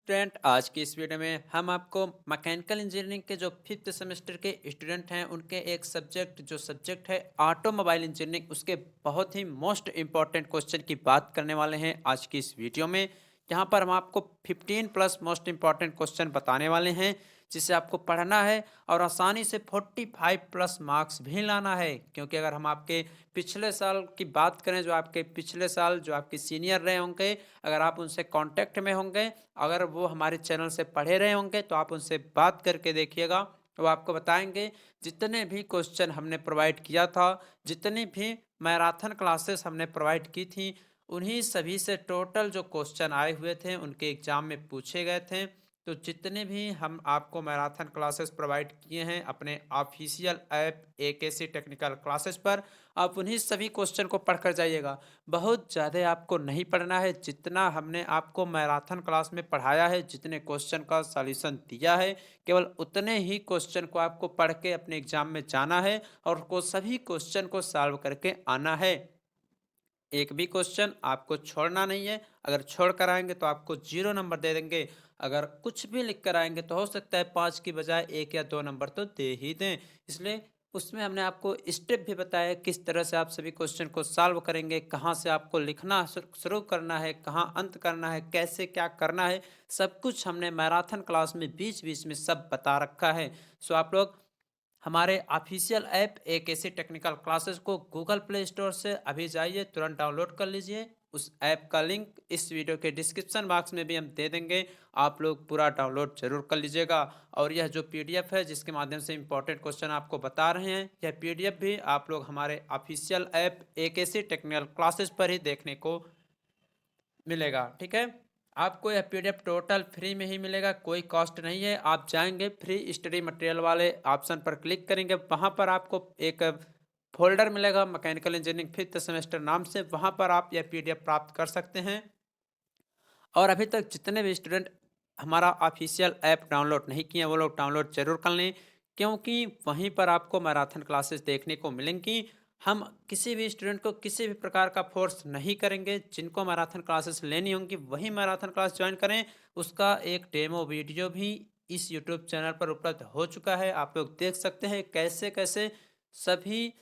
Student, आज की इस वीडियो में हम आपको मैकेनिकल इंजीनियरिंग के जो फिफ्थ सेमेस्टर के स्टूडेंट हैं उनके एक सब्जेक्ट है ऑटोमोबाइल इंजीनियरिंग, उसके बहुत ही मोस्ट इम्पॉर्टेंट क्वेश्चन की बात करने वाले हैं आज की इस वीडियो में। यहाँ पर हम आपको 15 प्लस मोस्ट इम्पॉर्टेंट क्वेश्चन बताने वाले हैं जिसे आपको पढ़ना है और आसानी से 45 प्लस मार्क्स भी लाना है। क्योंकि अगर हम आपके पिछले साल की बात करें, जो आपके पिछले साल जो आपके सीनियर रहे होंगे, अगर आप उनसे कांटेक्ट में होंगे, अगर वो हमारे चैनल से पढ़े रहे होंगे तो आप उनसे बात करके देखिएगा। वो आपको बताएंगे जितने भी क्वेश्चन हमने प्रोवाइड किया था, जितनी भी मैराथन क्लासेस हमने प्रोवाइड की थी, उन्हीं सभी से टोटल जो क्वेश्चन आए हुए थे उनके एग्जाम में पूछे गए थे। तो जितने भी हम आपको मैराथन क्लासेस प्रोवाइड किए हैं अपने official app AKC technical classes पर, आप उन्हीं सभी क्वेश्चन को पढ़कर जाइएगा। बहुत ज़्यादा आपको नहीं पढ़ना है, जितना हमने आपको मैराथन क्लास में पढ़ाया है, जितने क्वेश्चन का सॉल्यूशन दिया है, केवल उतने ही क्वेश्चन को आपको पढ़ के अपने एग्जाम में जाना है और को सभी क्वेश्चन को सॉल्व करके आना है। एक भी क्वेश्चन आपको छोड़ना नहीं है। अगर छोड़ कर आएंगे तो आपको 0 नंबर दे देंगे। अगर कुछ भी लिख कर आएंगे तो हो सकता है 5 की बजाय 1 या 2 नंबर तो दे ही दें। इसलिए उसमें हमने आपको स्टेप भी बताया किस तरह से आप सभी क्वेश्चन को सॉल्व करेंगे, कहाँ से आपको लिखना शुरू करना है, कहाँ अंत करना है, कैसे क्या करना है, सब कुछ हमने मैराथन क्लास में बीच बीच में सब बता रखा है। सो आप लोग हमारे ऑफिशियल ऐप एक ऐसी टेक्निकल क्लासेस को गूगल प्ले स्टोर से अभी जाइए, तुरंत डाउनलोड कर लीजिए। उस ऐप का लिंक इस वीडियो के डिस्क्रिप्शन बॉक्स में भी हम दे देंगे। आप लोग पूरा डाउनलोड जरूर कर लीजिएगा। और यह जो पीडीएफ है जिसके माध्यम से इंपॉर्टेंट क्वेश्चन आपको बता रहे हैं, यह पीडीएफ भी आप लोग हमारे ऑफिशियल ऐप एक ऐसी टेक्निकल क्लासेस पर ही देखने को मिलेगा। ठीक है, आपको यह पीडीएफ टोटल फ्री में ही मिलेगा, कोई कॉस्ट नहीं है। आप जाएंगे फ्री स्टडी मटेरियल वाले ऑप्शन पर क्लिक करेंगे, वहां पर आपको एक फोल्डर मिलेगा मैकेनिकल इंजीनियरिंग फिफ्थ सेमेस्टर नाम से, वहां पर आप यह पीडीएफ प्राप्त कर सकते हैं। और अभी तक जितने भी स्टूडेंट हमारा ऑफिशियल ऐप डाउनलोड नहीं किए वो लोग डाउनलोड जरूर कर लें, क्योंकि वहीं पर आपको मैराथन क्लासेस देखने को मिलेंगी। हम किसी भी स्टूडेंट को किसी भी प्रकार का फोर्स नहीं करेंगे। जिनको मैराथन क्लासेस लेनी होंगी वही मैराथन क्लास ज्वाइन करें। उसका एक डेमो वीडियो भी इस यूट्यूब चैनल पर उपलब्ध हो चुका है, आप लोग देख सकते हैं कैसे कैसे सभी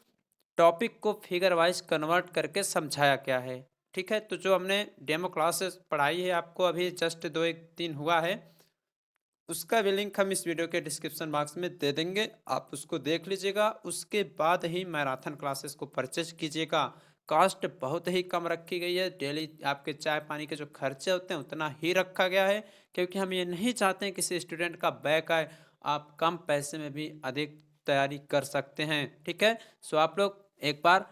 टॉपिक को फिगर वाइज कन्वर्ट करके समझाया गया है। ठीक है, तो जो हमने डेमो क्लासेस पढ़ाई है आपको अभी जस्ट 2 एक दिन हुआ है, उसका भी लिंक हम इस वीडियो के डिस्क्रिप्शन बॉक्स में दे देंगे, आप उसको देख लीजिएगा। उसके बाद ही मैराथन क्लासेस को परचेज कीजिएगा। कॉस्ट बहुत ही कम रखी गई है, डेली आपके चाय पानी के जो खर्चे होते हैं उतना ही रखा गया है, क्योंकि हम ये नहीं चाहते हैं किसी स्टूडेंट का बैक आए। आप कम पैसे में भी अधिक तैयारी कर सकते हैं। ठीक है, सो आप लोग एक बार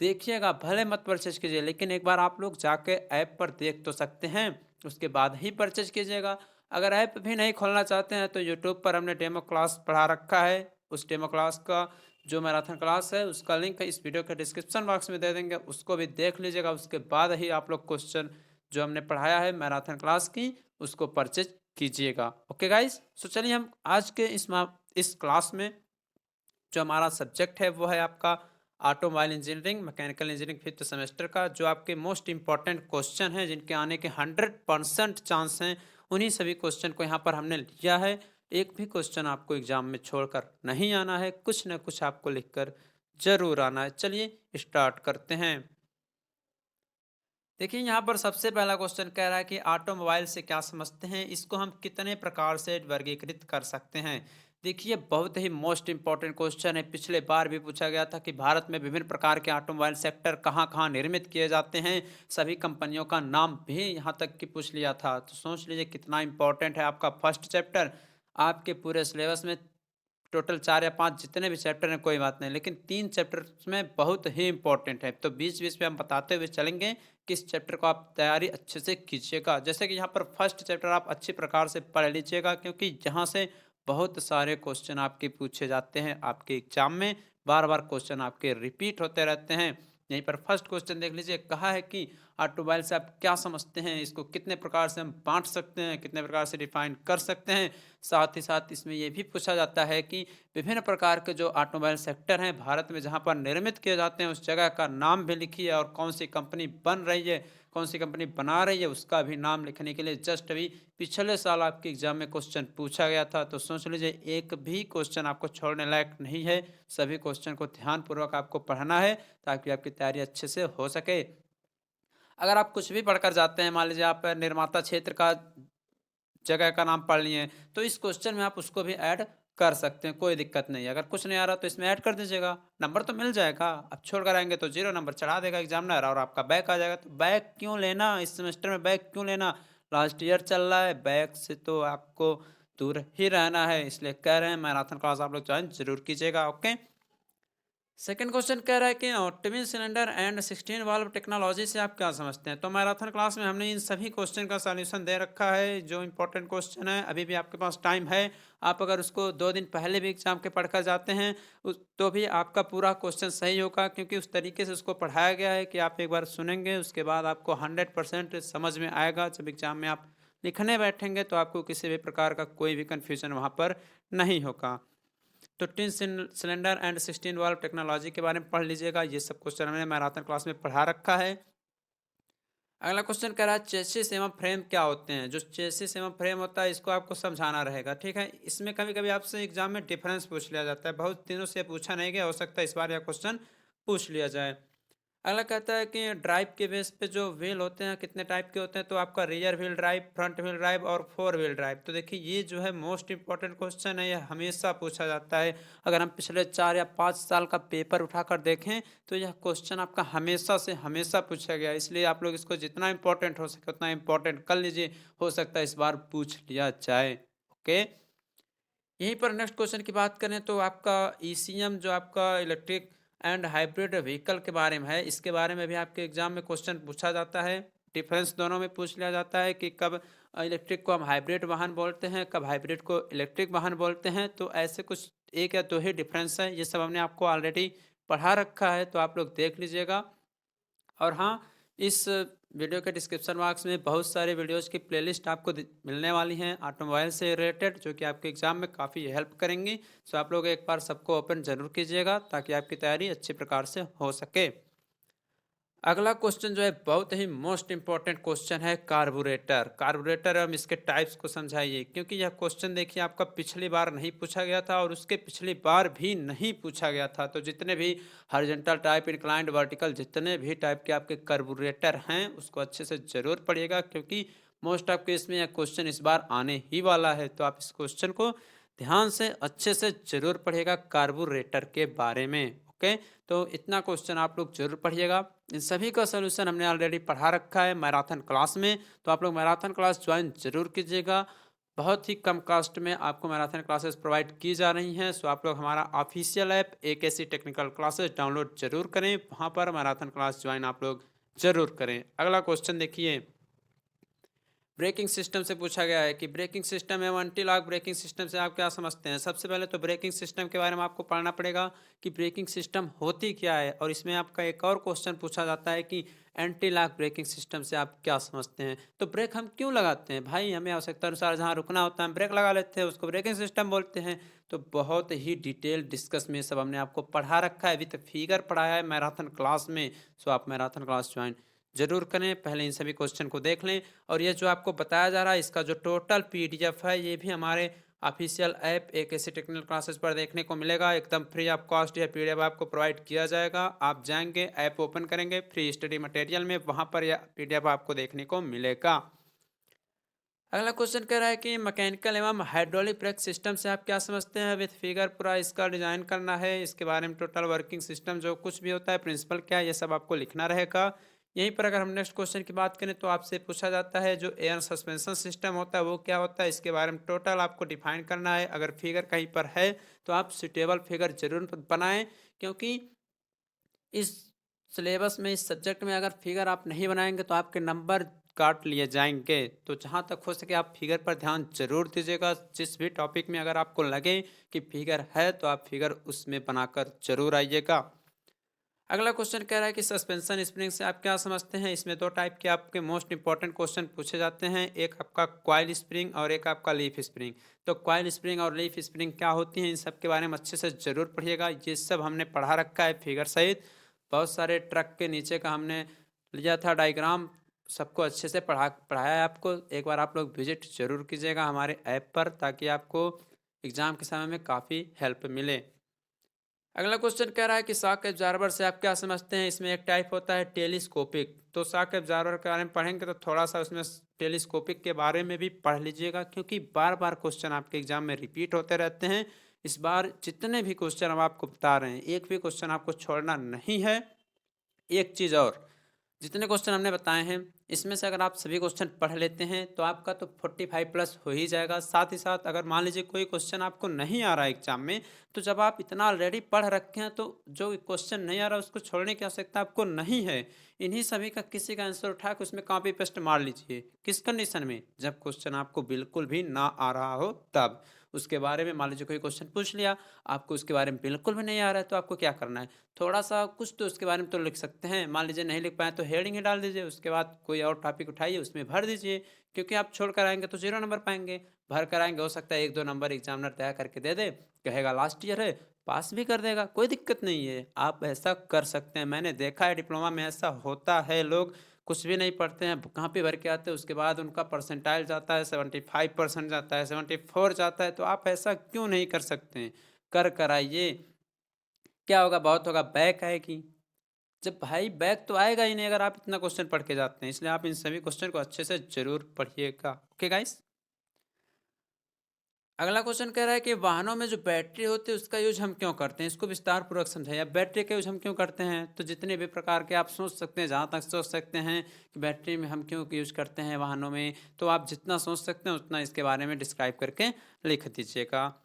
देखिएगा, भले मत परचेज कीजिए, लेकिन एक बार आप लोग जाके ऐप पर देख तो सकते हैं, उसके बाद ही परचेज कीजिएगा। अगर ऐप भी नहीं खोलना चाहते हैं तो यूट्यूब पर हमने डेमो क्लास पढ़ा रखा है, उस डेमो क्लास का जो मैराथन क्लास है उसका लिंक इस वीडियो के डिस्क्रिप्शन बॉक्स में दे देंगे, उसको भी देख लीजिएगा। उसके बाद ही आप लोग क्वेश्चन जो हमने पढ़ाया है मैराथन क्लास की उसको परचेज कीजिएगा। ओके गाइस, सो चलिए हम आज के इस क्लास में जो हमारा सब्जेक्ट है वो है आपका automobile engineering mechanical engineering fifth semester का, जो आपके मोस्ट इंपॉर्टेंट क्वेश्चन है जिनके आने के 100% चांस हैं, उन्हीं सभी क्वेश्चन को यहाँ पर हमने लिया है। एक भी क्वेश्चन आपको एग्जाम में छोड़कर नहीं आना है, कुछ न कुछ आपको लिखकर जरूर आना है। चलिए स्टार्ट करते हैं। देखिए, यहाँ पर सबसे पहला क्वेश्चन कह रहा है कि ऑटोमोबाइल से क्या समझते हैं, इसको हम कितने प्रकार से वर्गीकृत कर सकते हैं। देखिए, बहुत ही मोस्ट इंपॉर्टेंट क्वेश्चन है, पिछले बार भी पूछा गया था कि भारत में विभिन्न प्रकार के ऑटोमोबाइल सेक्टर कहाँ कहाँ निर्मित किए जाते हैं, सभी कंपनियों का नाम भी यहाँ तक कि पूछ लिया था। तो सोच लीजिए कितना इंपॉर्टेंट है आपका फर्स्ट चैप्टर। आपके पूरे सिलेबस में टोटल 4 या 5 जितने भी चैप्टर हैं कोई बात नहीं, लेकिन 3 चैप्टर में बहुत ही इंपॉर्टेंट है, तो बीच बीच में हम बताते हुए चलेंगे किस चैप्टर को आप तैयारी अच्छे से कीजिएगा। जैसे कि यहाँ पर फर्स्ट चैप्टर आप अच्छी प्रकार से पढ़ लीजिएगा, क्योंकि यहाँ से बहुत सारे क्वेश्चन आपके पूछे जाते हैं आपके एग्जाम में, बार बार क्वेश्चन आपके रिपीट होते रहते हैं। यहीं पर फर्स्ट क्वेश्चन देख लीजिए, कहा है कि ऑटोमोबाइल से आप क्या समझते हैं, इसको कितने प्रकार से हम बांट सकते हैं, कितने प्रकार से डिफाइन कर सकते हैं। साथ ही साथ इसमें यह भी पूछा जाता है कि विभिन्न प्रकार के जो ऑटोमोबाइल सेक्टर हैं भारत में जहां पर निर्मित किए जाते हैं उस जगह का नाम भी लिखिए और कौन सी कंपनी बन रही है, कौन सी कंपनी बना रही है उसका भी नाम लिखने के लिए जस्ट अभी पिछले साल आपके एग्जाम में क्वेश्चन पूछा गया था। तो सोच लीजिए एक भी क्वेश्चन आपको छोड़ने लायक नहीं है, सभी क्वेश्चन को ध्यानपूर्वक आपको पढ़ना है ताकि आपकी तैयारी अच्छे से हो सके। अगर आप कुछ भी पढ़कर जाते हैं, मान लीजिए आप निर्माता क्षेत्र का जगह का नाम पढ़ लिए, तो इस क्वेश्चन में आप उसको भी ऐड कर सकते हैं, कोई दिक्कत नहीं है। अगर कुछ नहीं आ रहा तो इसमें ऐड कर दीजिएगा, नंबर तो मिल जाएगा। अब छोड़ कर आएंगे तो 0 नंबर चढ़ा देगा एग्जामिनर और आपका बैक आ जाएगा। तो बैक क्यों लेना, इस सेमेस्टर में बैक क्यों लेना, लास्ट ईयर चल रहा है, बैक से तो आपको दूर ही रहना है, इसलिए कह रहे हैं मैराथन क्लास आप लोग ज्वाइन जरूर कीजिएगा। ओके, सेकंड क्वेश्चन कह रहा है कि twin cylinder and 16 valve technology से आप क्या समझते हैं। तो मैराथन क्लास में हमने इन सभी क्वेश्चन का सॉल्यूशन दे रखा है, जो इंपॉर्टेंट क्वेश्चन है। अभी भी आपके पास टाइम है, आप अगर उसको 2 दिन पहले भी एग्जाम के पढ़कर जाते हैं तो भी आपका पूरा क्वेश्चन सही होगा, क्योंकि उस तरीके से उसको पढ़ाया गया है कि आप एक बार सुनेंगे उसके बाद आपको 100% समझ में आएगा। जब एग्जाम में आप लिखने बैठेंगे तो आपको किसी भी प्रकार का कोई भी कन्फ्यूजन वहाँ पर नहीं होगा। तो tin cylinder and 16 valve technology के बारे में पढ़ लीजिएगा, ये सब क्वेश्चन हमने मैराथन क्लास में पढ़ा रखा है। अगला क्वेश्चन कह रहा है चेसिस एवं फ्रेम क्या होते हैं। जो चेसिस एवं फ्रेम होता है इसको आपको समझाना रहेगा, ठीक है। इसमें कभी कभी आपसे एग्जाम में डिफरेंस पूछ लिया जाता है, बहुत दिनों से पूछा नहीं गया, हो सकता है इस बार यह क्वेश्चन पूछ लिया जाए। अगला कहता है कि ड्राइव के बेस पे जो व्हील होते हैं कितने टाइप के होते हैं। तो आपका rear wheel drive, front wheel drive और फोर व्हील ड्राइव। तो देखिए ये जो है मोस्ट इंपॉर्टेंट क्वेश्चन है, ये हमेशा पूछा जाता है। अगर हम पिछले 4 या 5 साल का पेपर उठाकर देखें तो यह क्वेश्चन आपका हमेशा से हमेशा पूछा गया है, इसलिए आप लोग इसको जितना इंपॉर्टेंट हो सके उतना इंपॉर्टेंट कर लीजिए, हो सकता है इस बार पूछ लिया जाए। ओके, यहीं पर नेक्स्ट क्वेश्चन की बात करें तो आपका ईसीएम जो आपका इलेक्ट्रिक एंड हाइब्रिड व्हीकल के बारे में है, इसके बारे में भी आपके एग्जाम में क्वेश्चन पूछा जाता है। डिफरेंस दोनों में पूछ लिया जाता है कि कब इलेक्ट्रिक को हम हाइब्रिड वाहन बोलते हैं, कब हाइब्रिड को इलेक्ट्रिक वाहन बोलते हैं। तो ऐसे कुछ एक या दो ही डिफरेंस है, ये सब हमने आपको ऑलरेडी पढ़ा रखा है, तो आप लोग देख लीजिएगा। और हाँ, इस वीडियो के डिस्क्रिप्शन बॉक्स में बहुत सारे वीडियोज़ की प्लेलिस्ट आपको मिलने वाली हैं ऑटोमोबाइल से रिलेटेड, जो कि आपके एग्जाम में काफ़ी हेल्प करेंगी। सो आप लोग एक बार सबको ओपन जरूर कीजिएगा ताकि आपकी तैयारी अच्छी प्रकार से हो सके। अगला क्वेश्चन जो है बहुत ही मोस्ट इंपॉर्टेंट क्वेश्चन है, कार्बोरेटर। कार्बोरेटर हम इसके टाइप्स को समझाइए, क्योंकि यह क्वेश्चन देखिए आपका पिछली बार नहीं पूछा गया था और उसके पिछली बार भी नहीं पूछा गया था। तो जितने भी हॉरिजॉन्टल टाइप, इंक्लाइंड, वर्टिकल, जितने भी टाइप के आपके कार्बोरेटर हैं उसको अच्छे से जरूर पढ़िएगा, क्योंकि मोस्ट आपके इसमें यह क्वेश्चन इस बार आने ही वाला है। तो आप इस क्वेश्चन को ध्यान से अच्छे से जरूर पढ़िएगा कार्बोरेटर के बारे में। ओके, तो इतना क्वेश्चन आप लोग जरूर पढ़िएगा। इन सभी का सलूशन हमने ऑलरेडी पढ़ा रखा है मैराथन क्लास में, तो आप लोग मैराथन क्लास ज्वाइन जरूर कीजिएगा। बहुत ही कम कास्ट में आपको मैराथन क्लासेस प्रोवाइड की जा रही हैं। सो आप लोग हमारा official app AKC technical classes download जरूर करें, वहाँ पर मैराथन क्लास ज्वाइन आप लोग जरूर करें। अगला क्वेश्चन देखिए, ब्रेकिंग सिस्टम से पूछा गया है कि ब्रेकिंग सिस्टम एवं एंटी लॉक ब्रेकिंग सिस्टम से आप क्या समझते हैं। सबसे पहले तो ब्रेकिंग सिस्टम के बारे में आपको पढ़ना पड़ेगा कि ब्रेकिंग सिस्टम होती क्या है, और इसमें आपका एक और क्वेश्चन पूछा जाता है कि एंटी लॉक ब्रेकिंग सिस्टम से आप क्या समझते हैं। तो ब्रेक हम क्यों लगाते हैं भाई, हमें आवश्यकता अनुसार जहाँ रुकना होता है हम ब्रेक लगा लेते हैं, उसको ब्रेकिंग सिस्टम बोलते हैं। तो बहुत ही डिटेल डिस्कस में सब हमने आपको पढ़ा रखा है, विद फिगर पढ़ाया है मैराथन क्लास में। सो आप मैराथन क्लास ज्वाइन जरूर करें, पहले इन सभी क्वेश्चन को देख लें। और ये जो आपको बताया जा रहा है इसका जो टोटल PDF है ये भी हमारे official app AKC technical classes पर देखने को मिलेगा, एकदम फ्री ऑफ कॉस्ट। यह PDF आपको प्रोवाइड किया जाएगा। आप जाएंगे, ऐप ओपन करेंगे फ्री स्टडी मटेरियल में, वहाँ पर यह PDF आपको देखने को मिलेगा। अगला क्वेश्चन कह रहा है कि मैकेनिकल एवं हाइड्रोलिक ब्रेक सिस्टम से आप क्या समझते हैं। विथ फिगर पूरा इसका डिजाइन करना है, इसके बारे में टोटल वर्किंग सिस्टम जो कुछ भी होता है, प्रिंसिपल क्या है, ये सब आपको लिखना रहेगा। यहीं पर अगर हम नेक्स्ट क्वेश्चन की बात करें तो आपसे पूछा जाता है जो एयर सस्पेंशन सिस्टम होता है वो क्या होता है, इसके बारे में टोटल आपको डिफाइन करना है। अगर फिगर कहीं पर है तो आप सुटेबल फिगर जरूर बनाएं, क्योंकि इस सिलेबस में, इस सब्जेक्ट में अगर फिगर आप नहीं बनाएंगे तो आपके नंबर काट लिए जाएंगे। तो जहाँ तक हो सके आप फिगर पर ध्यान जरूर दीजिएगा। जिस भी टॉपिक में अगर आपको लगे कि फिगर है तो आप फिगर उसमें बनाकर जरूर आइएगा। अगला क्वेश्चन कह रहा है कि सस्पेंशन स्प्रिंग से आप क्या समझते हैं। इसमें 2 टाइप के आपके मोस्ट इंपॉर्टेंट क्वेश्चन पूछे जाते हैं, एक आपका क्वाइल स्प्रिंग और एक आपका लीफ स्प्रिंग। तो क्वाइल स्प्रिंग और लीफ स्प्रिंग क्या होती हैं, इन सब के बारे में अच्छे से जरूर पढ़िएगा। ये सब हमने पढ़ा रखा है फिगर सहित। बहुत सारे ट्रक के नीचे का हमने लिया था डायग्राम, सबको अच्छे से पढ़ाया है आपको। एक बार आप लोग विजिट ज़रूर कीजिएगा हमारे ऐप पर, ताकि आपको एग्ज़ाम के समय में काफ़ी हेल्प मिले। अगला क्वेश्चन कह रहा है कि शॉक एब्जॉर्बर से आप क्या समझते हैं? इसमें एक टाइप होता है टेलीस्कोपिक। तो शॉक एब्जॉर्बर के बारे में पढ़ेंगे तो थोड़ा सा उसमें टेलीस्कोपिक के बारे में भी पढ़ लीजिएगा, क्योंकि बार बार क्वेश्चन आपके एग्जाम में रिपीट होते रहते हैं। इस बार जितने भी क्वेश्चन हम आपको बता रहे हैं, एक भी क्वेश्चन आपको छोड़ना नहीं है। एक चीज़ और, जितने क्वेश्चन हमने बताए हैं, इसमें से अगर आप सभी क्वेश्चन पढ़ लेते हैं तो आपका तो 45 प्लस हो ही जाएगा। साथ ही साथ अगर मान लीजिए कोई क्वेश्चन आपको नहीं आ रहा है एग्जाम में, तो जब आप इतना ऑलरेडी पढ़ रखे हैं तो जो क्वेश्चन नहीं आ रहा उसको छोड़ने की आवश्यकता आपको नहीं है। इन्हीं सभी का किसी का आंसर उठा के उसमें कॉपी पेस्ट मार लीजिए। किस कंडीशन में? जब क्वेश्चन आपको बिल्कुल भी ना आ रहा हो तब। उसके बारे में मान लीजिए कोई क्वेश्चन पूछ लिया, आपको उसके बारे में बिल्कुल भी नहीं आ रहा है, तो आपको क्या करना है, थोड़ा सा कुछ तो उसके बारे में तो लिख सकते हैं। मान लीजिए नहीं लिख पाए तो हेडिंग ही डाल दीजिए, उसके बाद कोई और टॉपिक उठाइए उसमें भर दीजिए। क्योंकि आप छोड़ कर आएंगे तो 0 नंबर पाएंगे, भर कर आएंगे हो सकता है 1-2 नंबर एग्जामिनर तय करके दे दे, कहेगा लास्ट ईयर है, पास भी कर देगा, कोई दिक्कत नहीं है। आप ऐसा कर सकते हैं, मैंने देखा है डिप्लोमा में ऐसा होता है। लोग कुछ भी नहीं पढ़ते हैं, कहाँ पे भर के आते हैं, उसके बाद उनका परसेंटाइल जाता है 75% जाता है, 74 जाता है। तो आप ऐसा क्यों नहीं कर सकते हैं? कर आइए। क्या होगा? बहुत होगा, बैक आएगी। जब भाई बैक तो आएगा ही नहीं अगर आप इतना क्वेश्चन पढ़ के जाते हैं, इसलिए आप इन सभी क्वेश्चन को अच्छे से जरूर पढ़िएगा। Okay guys. अगला क्वेश्चन कह रहा है कि वाहनों में जो बैटरी होती है उसका यूज हम क्यों करते हैं? इसको विस्तार पूर्वक समझाइए। अब बैटरी का यूज हम क्यों करते हैं? तो जितने भी प्रकार के आप सोच सकते हैं, जहाँ तक सोच सकते हैं कि बैटरी में हम क्यों यूज करते हैं वाहनों में, तो आप जितना सोच सकते हैं उतना इसके बारे में डिस्क्राइब करके लिख दीजिएगा।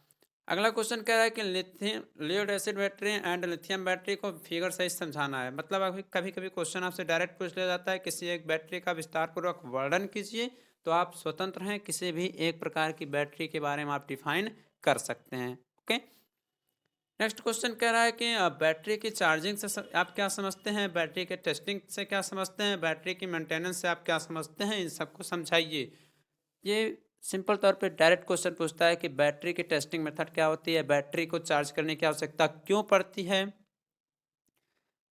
अगला क्वेश्चन कह रहा है कि lithium lead acid battery and lithium battery को फिगर सही समझाना है। मतलब अभी कभी कभी क्वेश्चन आपसे डायरेक्ट पूछ लिया जाता है किसी एक बैटरी का विस्तार पूर्वक वर्णन कीजिए, तो आप स्वतंत्र हैं, किसी भी एक प्रकार की बैटरी के बारे में आप डिफाइन कर सकते हैं। ओके। नेक्स्ट क्वेश्चन कह रहा है कि बैटरी की चार्जिंग से आप क्या समझते हैं, बैटरी के टेस्टिंग से क्या समझते हैं, बैटरी की मेंटेनेंस से आप क्या समझते हैं, इन सबको समझाइए। ये सिंपल तौर पे डायरेक्ट क्वेश्चन पूछता है कि बैटरी की टेस्टिंग मेथड क्या होती है, बैटरी को चार्ज करने की आवश्यकता क्यों पड़ती है,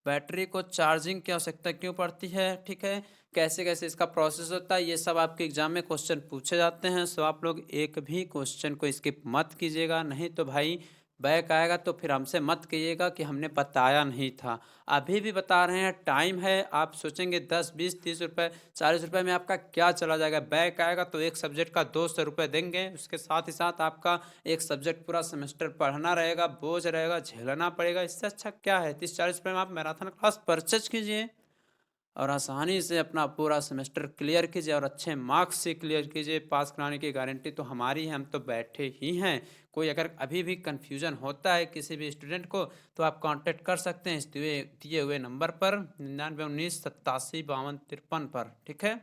बैटरी को चार्जिंग की आवश्यकता क्यों पड़ती है, ठीक है, कैसे कैसे इसका प्रोसेस होता है, ये सब आपके एग्जाम में क्वेश्चन पूछे जाते हैं। सो आप लोग एक भी क्वेश्चन को स्किप मत कीजिएगा, नहीं तो भाई बैक आएगा तो फिर हमसे मत कहिएगा कि हमने बताया नहीं था। अभी भी बता रहे हैं, टाइम है। आप सोचेंगे 10 20 30 रुपये 40 रुपये में आपका क्या चला जाएगा, बैक आएगा तो एक सब्जेक्ट का 200 रुपये देंगे, उसके साथ ही साथ आपका एक सब्जेक्ट पूरा सेमेस्टर पढ़ना रहेगा, बोझ रहेगा, झेलना पड़ेगा। इससे अच्छा क्या है, 30 40 रुपये में आप मैराथन क्लास परचेज कीजिए और आसानी से अपना पूरा सेमेस्टर क्लियर कीजिए और अच्छे मार्क्स से क्लियर कीजिए। पास कराने की गारंटी तो हमारी है, हम तो बैठे ही हैं। कोई अगर अभी भी कन्फ्यूजन होता है किसी भी स्टूडेंट को, तो आप कांटेक्ट कर सकते हैं इस दिए हुए नंबर पर 9919875253 पर, ठीक है,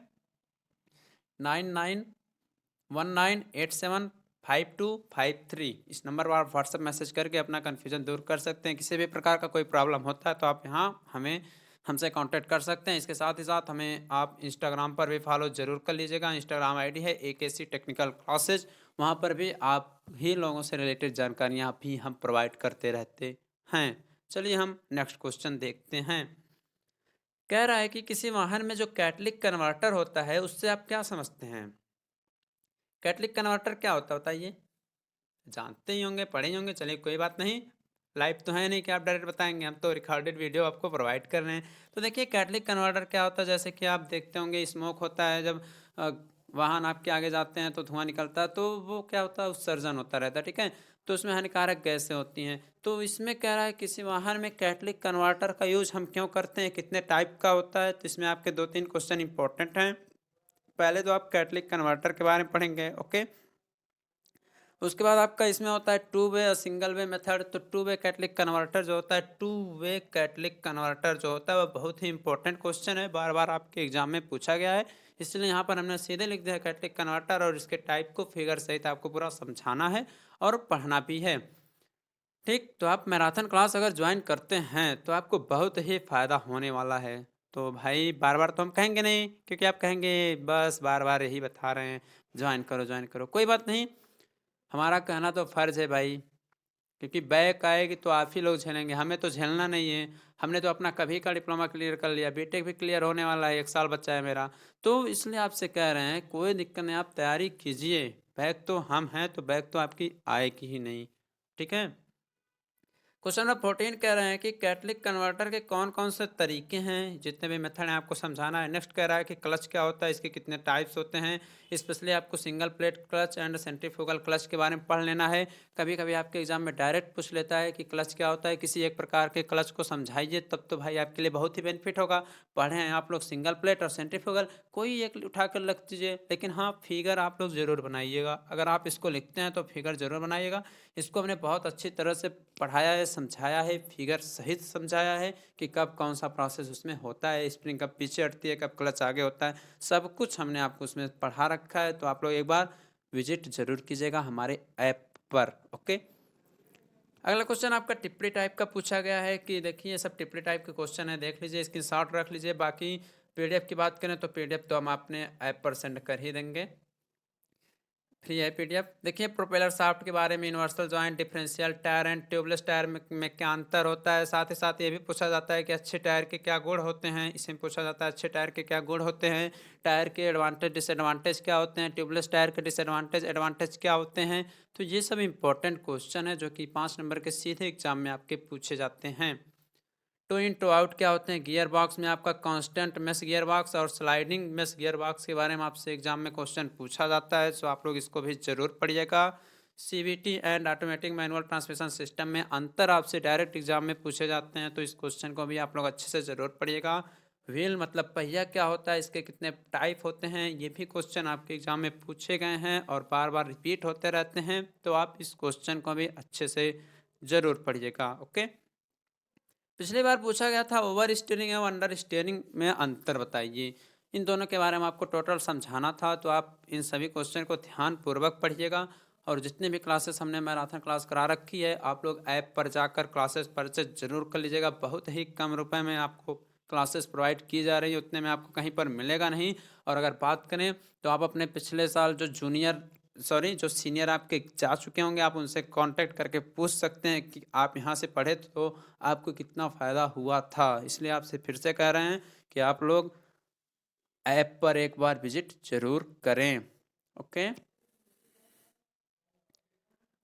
9919875253। इस नंबर पर आप व्हाट्सएप मैसेज करके अपना कन्फ्यूजन दूर कर सकते हैं। किसी भी प्रकार का कोई प्रॉब्लम होता है तो आप यहाँ हमसे कांटेक्ट कर सकते हैं। इसके साथ ही साथ हमें आप इंस्टाग्राम पर भी फॉलो जरूर कर लीजिएगा। इंस्टाग्राम आईडी है AKC टेक्निकल क्लासेज, वहाँ पर भी आप ही लोगों से रिलेटेड जानकारियाँ भी हम प्रोवाइड करते रहते हैं। चलिए हम नेक्स्ट क्वेश्चन देखते हैं। कह रहा है कि किसी वाहन में जो कैटलिक कन्वर्टर होता है उससे आप क्या समझते हैं? कैटलिक कन्वर्टर क्या होता है बताइए? जानते ही होंगे, पढ़े ही होंगे। चलिए कोई बात नहीं, लाइव तो है नहीं कि आप डायरेक्ट बताएंगे, हम तो रिकॉर्डेड वीडियो आपको प्रोवाइड कर रहे हैं। तो देखिए कैटलिक कन्वर्टर क्या होता है, जैसे कि आप देखते होंगे स्मोक होता है, जब अ, वाहन आपके आगे जाते हैं तो धुआं निकलता है, तो वो क्या होता है, उत्सर्जन होता रहता है, ठीक है। तो उसमें हानिकारक गैसें होती हैं। तो इसमें कह रहा है किसी वाहन में कैटलिक कन्वर्टर का यूज हम क्यों करते हैं, कितने टाइप का होता है। तो इसमें आपके 2-3 क्वेश्चन इंपॉर्टेंट हैं। पहले तो आप कैटलिक कन्वर्टर के बारे में पढ़ेंगे, ओके। उसके बाद आपका इसमें होता है टू वे और सिंगल वे मेथड। तो टू वे कैटलिक कन्वर्टर जो होता है, टू वे कैटलिक कन्वर्टर जो होता है, वो बहुत ही इंपॉर्टेंट क्वेश्चन है, बार बार आपके एग्जाम में पूछा गया है। इसलिए यहाँ पर हमने सीधे लिख दिया कैटलिक कन्वर्टर, और इसके टाइप को फिगर सहित आपको पूरा समझाना है और पढ़ना भी है। ठीक, तो आप मैराथन क्लास अगर ज्वाइन करते हैं तो आपको बहुत ही फ़ायदा होने वाला है। तो भाई बार बार तो हम कहेंगे नहीं, क्योंकि आप कहेंगे बस बार बार यही बता रहे हैं, ज्वाइन करो ज्वाइन करो। कोई बात नहीं, हमारा कहना तो फ़र्ज़ है भाई। क्योंकि बैक आएगी तो आप ही लोग झेलेंगे, हमें तो झेलना नहीं है। हमने तो अपना कभी का डिप्लोमा क्लियर कर लिया, बीटेक भी क्लियर होने वाला है, 1 साल बचा है मेरा। तो इसलिए आपसे कह रहे हैं कोई दिक्कत नहीं, आप तैयारी कीजिए। बैक तो हम हैं, तो बैक तो आपकी आएगी ही नहीं, ठीक है। क्वेश्चन नंबर 14 कह रहे हैं कि कैटलिक कन्वर्टर के कौन कौन से तरीके हैं, जितने भी मेथड हैं आपको समझाना है। नेक्स्ट कह रहा है कि क्लच क्या होता है, इसके कितने टाइप्स होते हैं। स्पेशली आपको single plate clutch and centrifugal clutch के बारे में पढ़ लेना है। कभी कभी आपके एग्जाम में डायरेक्ट पूछ लेता है कि क्लच क्या होता है, किसी एक प्रकार के क्लच को समझाइए, तब तो भाई आपके लिए बहुत ही बेनिफिट होगा। पढ़े हैं आप लोग सिंगल प्लेट और सेंट्रीफ्यूगल, कोई एक उठा कर रख दीजिए, लेकिन हाँ फिगर आप लोग जरूर बनाइएगा। अगर आप इसको लिखते हैं तो फिगर जरूर बनाइएगा। इसको हमने बहुत अच्छी तरह से पढ़ाया है, समझाया है, फिगर सहित समझाया है कि कब कौन सा प्रोसेस उसमें होता है, स्प्रिंग कब पीछे हटती है, कब क्लच आगे होता है, सब कुछ हमने आपको उसमें पढ़ा रखा है। तो आप लोग एक बार विजिट जरूर कीजिएगा हमारे ऐप पर। ओके, अगला क्वेश्चन आपका टिप्पणी टाइप का पूछा गया है कि देखिए ये सब टिप्पणी टाइप के क्वेश्चन है, देख लीजिए, स्क्रीनशॉट रख लीजिए। बाकी पीडीएफ की बात करें तो पीडीएफ तो हम अपने ऐप पर सेंड कर ही देंगे, फ्री है पीडीएफ। देखिए प्रोपेलर शाफ्ट के बारे में, universal joint, differential tyre and tubeless tyre में क्या अंतर होता है। साथ ही साथ ये भी पूछा जाता है कि अच्छे टायर के क्या गुण होते हैं, इसमें पूछा जाता है अच्छे टायर के क्या गुण होते हैं, टायर के एडवांटेज डिसएडवांटेज क्या होते हैं, ट्यूबलेस टायर के डिसएडवांटेज एडवांटेज क्या होते हैं। तो ये सब इंपॉर्टेंट क्वेश्चन है जो कि 5 नंबर के सीधे एग्जाम में आपके पूछे जाते हैं। टू इन टू आउट क्या होते हैं, गियर बॉक्स में आपका कांस्टेंट मेश गियर बॉक्स और स्लाइडिंग मेश गियर बॉक्स के बारे में आपसे एग्जाम में क्वेश्चन पूछा जाता है, सो आप लोग इसको भी जरूर पढ़िएगा। CVT and automatic manual transmission system में अंतर आपसे डायरेक्ट एग्जाम में पूछे जाते हैं, तो इस क्वेश्चन को भी आप लोग अच्छे से जरूर पढ़िएगा। व्हील मतलब पहिया क्या होता है, इसके कितने टाइप होते हैं, ये भी क्वेश्चन आपके एग्जाम में पूछे गए हैं और बार बार रिपीट होते रहते हैं, तो आप इस क्वेश्चन को भी अच्छे से जरूर पढ़िएगा। ओके, पिछली बार पूछा गया था ओवर स्टीयरिंग एवं अंडर स्टीयरिंग में अंतर बताइए। इन दोनों के बारे में आपको टोटल समझाना था, तो आप इन सभी क्वेश्चन को ध्यान पूर्वक पढ़िएगा। और जितने भी क्लासेस हमने मैराथन क्लास करा रखी है, आप लोग ऐप पर जाकर क्लासेस परचेज जरूर कर लीजिएगा। बहुत ही कम रुपए में आपको क्लासेस प्रोवाइड की जा रही है, उतने में आपको कहीं पर मिलेगा नहीं। और अगर बात करें तो आप अपने पिछले साल जो सीनियर आपके जा चुके होंगे, आप उनसे कांटेक्ट करके पूछ सकते हैं कि आप यहाँ से पढ़े तो आपको कितना फ़ायदा हुआ था। इसलिए आपसे फिर से कह रहे हैं कि आप लोग ऐप पर एक बार विजिट जरूर करें। ओके,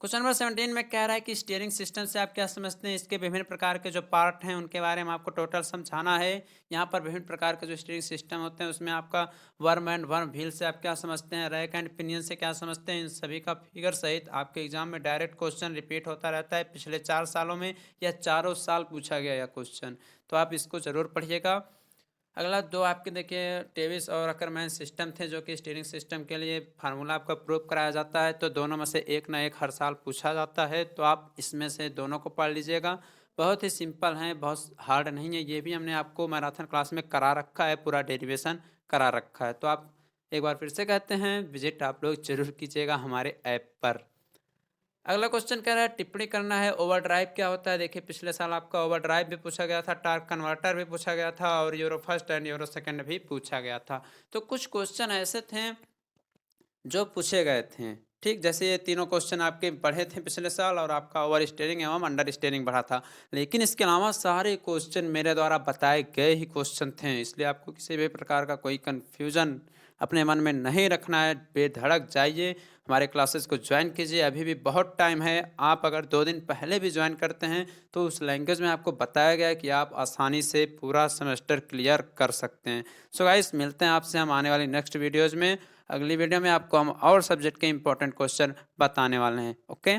क्वेश्चन नंबर 17 में कह रहा है कि स्टीयरिंग सिस्टम से आप क्या समझते हैं, इसके विभिन्न प्रकार के जो पार्ट हैं उनके बारे में आपको टोटल समझाना है। यहाँ पर विभिन्न प्रकार के जो स्टीयरिंग सिस्टम होते हैं उसमें आपका वर्म एंड वर्म व्हील से आप क्या समझते हैं, रैक एंड पिनियन से क्या समझते हैं, इन सभी का फिगर सहित आपके एग्जाम में डायरेक्ट क्वेश्चन रिपीट होता रहता है। पिछले 4 सालों में यह चारों साल पूछा गया यह क्वेश्चन, तो आप इसको जरूर पढ़िएगा। अगला दो आपके देखिए टेविस और अकरमैन सिस्टम थे, जो कि स्टीयरिंग सिस्टम के लिए फार्मूला आपका प्रूव कराया जाता है, तो दोनों में से एक ना एक हर साल पूछा जाता है, तो आप इसमें से दोनों को पढ़ लीजिएगा। बहुत ही सिंपल हैं, बहुत हार्ड नहीं है, ये भी हमने आपको मैराथन क्लास में करा रखा है, पूरा डेरिवेशन करा रखा है। तो आप एक बार फिर से कहते हैं विजिट आप लोग जरूर कीजिएगा हमारे ऐप पर। अगला क्वेश्चन कह रहा है टिप्पणी करना है ओवर ड्राइव क्या होता है। देखिए पिछले साल आपका ओवर ड्राइव भी पूछा गया था, टार्क कन्वर्टर भी पूछा गया था और euro first and euro second भी पूछा गया था। तो कुछ क्वेश्चन ऐसे थे जो पूछे गए थे, ठीक, जैसे ये तीनों क्वेश्चन आपके पढ़े थे पिछले साल और आपका ओवर स्टीयरिंग एवं अंडर स्टीयरिंग बढ़ा था। लेकिन इसके अलावा सारे क्वेश्चन मेरे द्वारा बताए गए ही क्वेश्चन थे, इसलिए आपको किसी भी प्रकार का कोई कन्फ्यूजन अपने मन में नहीं रखना है। बेधड़क जाइए हमारे क्लासेस को ज्वाइन कीजिए, अभी भी बहुत टाइम है। आप अगर 2 दिन पहले भी ज्वाइन करते हैं तो उस लैंग्वेज में आपको बताया गया है कि आप आसानी से पूरा सेमेस्टर क्लियर कर सकते हैं। सो गाइस, मिलते हैं आपसे हम आने वाली नेक्स्ट वीडियोज़ में। अगली वीडियो में आपको हम और सब्जेक्ट के इंपॉर्टेंट क्वेश्चन बताने वाले हैं। ओके।